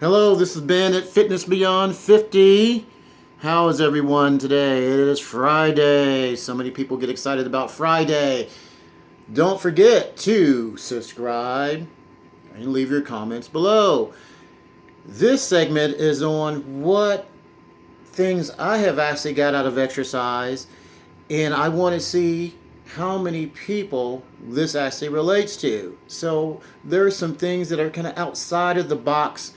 Hello, this is Ben at Fitness Beyond 50. How is everyone today? It is Friday. So many people get excited about Friday. Don't forget to subscribe and leave your comments below. This segment is on what things I have actually got out of exercise, and I want to see how many people this actually relates to. So there are some things that are kind of outside of the box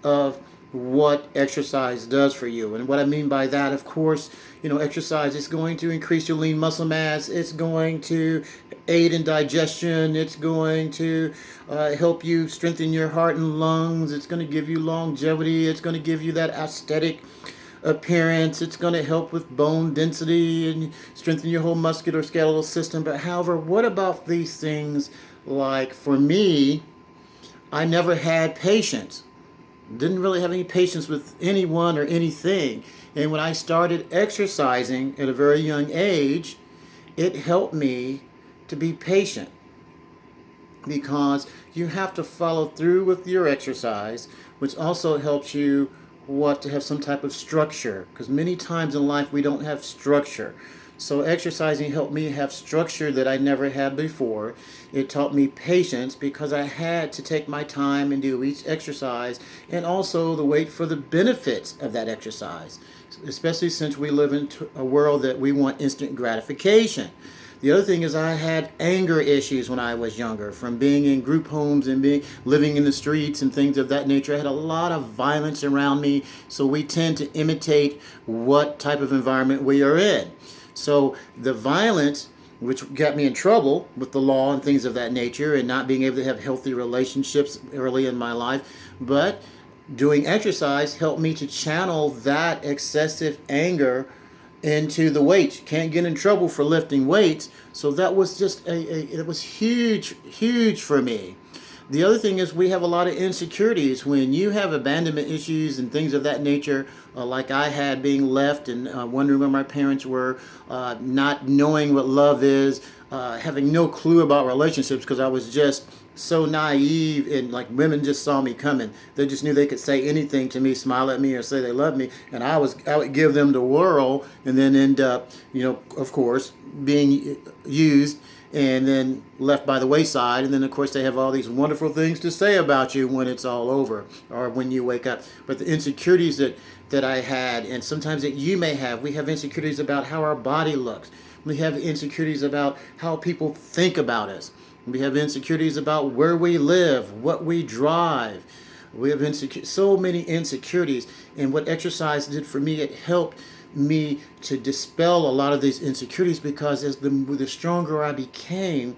of what exercise does for you. And what I mean by that, of course, exercise is going to increase your lean muscle mass. It's going to aid in digestion. It's going to help you strengthen your heart and lungs. It's going to give you longevity. It's going to give you that aesthetic appearance. It's going to help with bone density and strengthen your whole musculoskeletal system. But however, what about these things? Like for me, I never had patience. Didn't really have any patience with anyone or anything. And when I started exercising at a very young age, it helped me to be patient, because you have to follow through with your exercise, which also helps you to have some type of structure, because many times in life we don't have structure. So exercising helped me have structure that I never had before. It taught me patience, because I had to take my time and do each exercise, and also to wait for the benefits of that exercise, especially since we live in a world that we want instant gratification. The other thing is, I had anger issues when I was younger, from being in group homes and living in the streets and things of that nature. I had a lot of violence around me, so we tend to imitate what type of environment we are in. So the violence, which got me in trouble with the law and things of that nature, and not being able to have healthy relationships early in my life, but doing exercise helped me to channel that excessive anger into the weights. You can't get in trouble for lifting weights. So that was just it was huge for me. The other thing is, we have a lot of insecurities when you have abandonment issues and things of that nature, like I had, being left and wondering where my parents were, not knowing what love is, having no clue about relationships, because I was just so naive, and like women just saw me coming. They just knew they could say anything to me, smile at me, or say they love me, and I would give them the whirl, and then end up, of course, being used and then left by the wayside. And then of course they have all these wonderful things to say about you when it's all over, or when you wake up. But the insecurities that I had, and sometimes that you may have, we have insecurities about how our body looks. We have insecurities about how people think about us. We have insecurities about where we live, what we drive. We have so many insecurities. And what exercise did for me, it helped me to dispel a lot of these insecurities, because as the stronger I became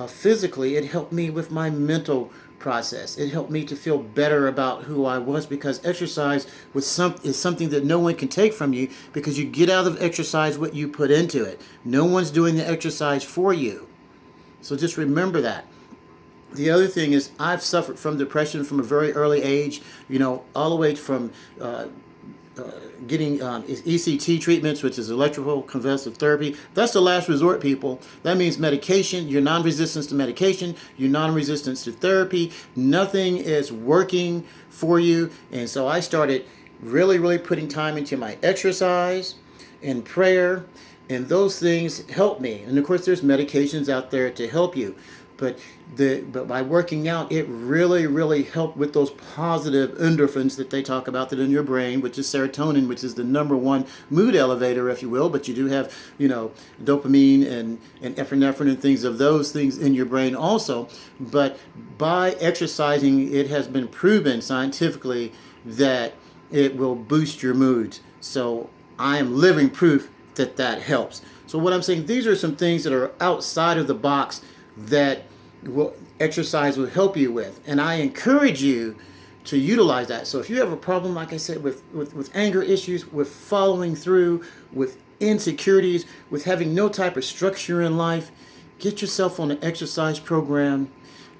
physically, it helped me with my mental process. It helped me to feel better about who I was, because exercise is something that no one can take from you, because you get out of exercise what you put into it. No one's doing the exercise for you. So just remember that. The other thing is, I've suffered from depression from a very early age, all the way from getting ECT treatments, which is electrical convulsive therapy. That's the last resort, people. That means medication. You're non-resistant to medication. You're non-resistant to therapy. Nothing is working for you. And so I started really putting time into my exercise and prayer, and those things help me. And of course, there's medications out there to help you. But by working out, it really helped with those positive endorphins that they talk about, that in your brain, which is serotonin, which is the number one mood elevator, if you will. But you do have, dopamine and epinephrine and things of those things in your brain also. But by exercising, it has been proven scientifically that it will boost your moods. So I am living proof that helps. So what I'm saying, these are some things that are outside of the box that exercise will help you with, and I encourage you to utilize that. So if you have a problem, like I said, with anger issues, with following through, with insecurities, with having no type of structure in life, get yourself on an exercise program.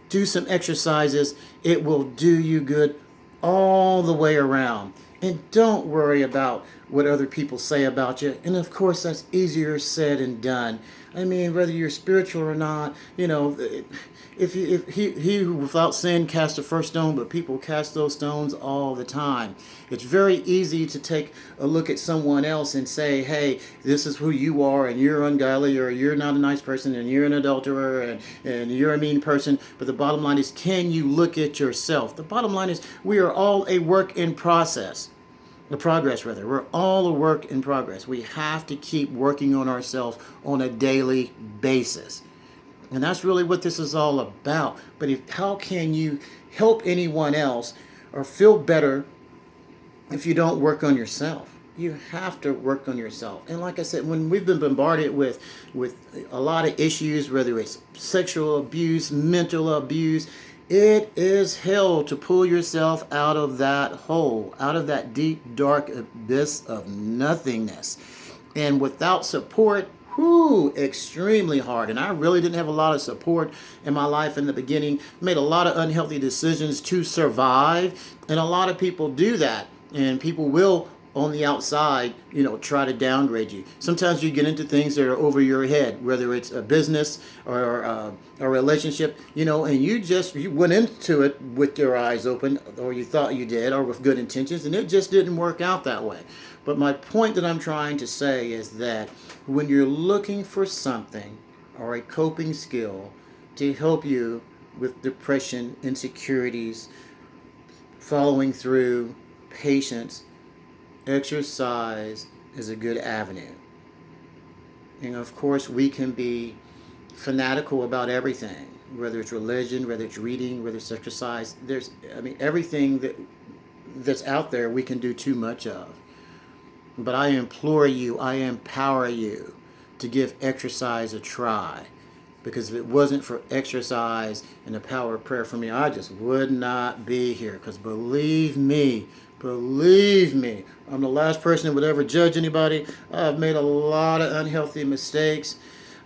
Do some exercises. It will do you good all the way around. And don't worry about what other people say about you. And of course, that's easier said than done. I mean, whether you're spiritual or not, if he who without sin cast the first stone, but people cast those stones all the time. It's very easy to take a look at someone else and say, hey, this is who you are, and you're ungodly, or you're not a nice person, and you're an adulterer, and you're a mean person. But the bottom line is, can you look at yourself? The bottom line is, we are all a work in process. The progress, rather. We're all a work in progress. We have to keep working on ourselves on a daily basis. And that's really what this is all about. But how can you help anyone else or feel better if you don't work on yourself? You have to work on yourself. And like I said, when we've been bombarded with a lot of issues, whether it's sexual abuse, mental abuse, it is hell to pull yourself out of that hole, out of that deep, dark abyss of nothingness. And without support, extremely hard. And I really didn't have a lot of support in my life in the beginning. Made a lot of unhealthy decisions to survive. And a lot of people do that. And people will, on the outside, try to downgrade you. Sometimes you get into things that are over your head, whether it's a business or a relationship, and you went into it with your eyes open, or you thought you did, or with good intentions, and it just didn't work out that way. But my point that I'm trying to say is that when you're looking for something or a coping skill to help you with depression, insecurities, following through, patience, exercise is a good avenue. And of course, we can be fanatical about everything, whether it's religion, whether it's reading, whether it's exercise. Everything that's out there we can do too much of. But I implore you, I empower you to give exercise a try. Because if it wasn't for exercise and the power of prayer for me, I just would not be here. Because believe me, I'm the last person that would ever judge anybody. I've made a lot of unhealthy mistakes,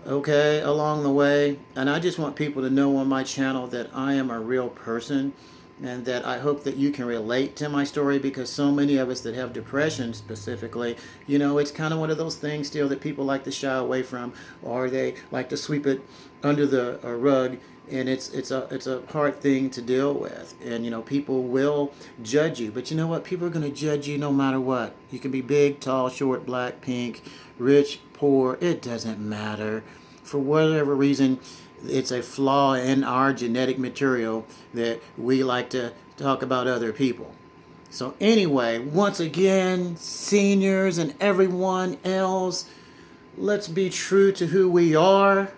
along the way. And I just want people to know on my channel that I am a real person. And that I hope that you can relate to my story, because so many of us that have depression specifically, it's kind of one of those things still that people like to shy away from, or they like to sweep it under the rug, and it's a hard thing to deal with. And people will judge you, but you know what? People are going to judge you no matter what. You can be big, tall, short, black, pink, rich, poor. It doesn't matter. For whatever reason, it's a flaw in our genetic material that we like to talk about other people. So anyway, once again, seniors and everyone else, let's be true to who we are.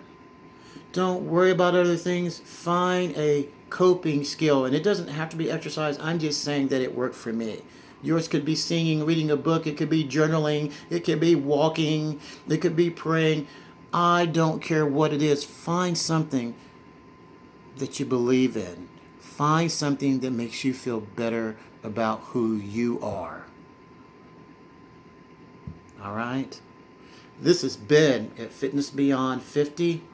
Don't worry about other things. Find a coping skill. And it doesn't have to be exercise. I'm just saying that it worked for me. Yours could be singing, reading a book. It could be journaling. It could be walking. It could be praying. I don't care what it is. Find something that you believe in. Find something that makes you feel better about who you are. All right? This has been at Fitness Beyond 50.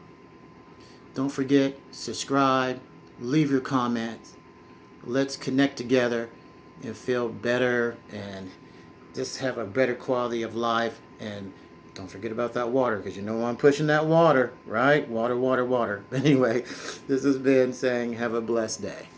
Don't forget, subscribe, leave your comments. Let's connect together and feel better and just have a better quality of life. And don't forget about that water, because I'm pushing that water, right? Water. Anyway, this has been saying have a blessed day.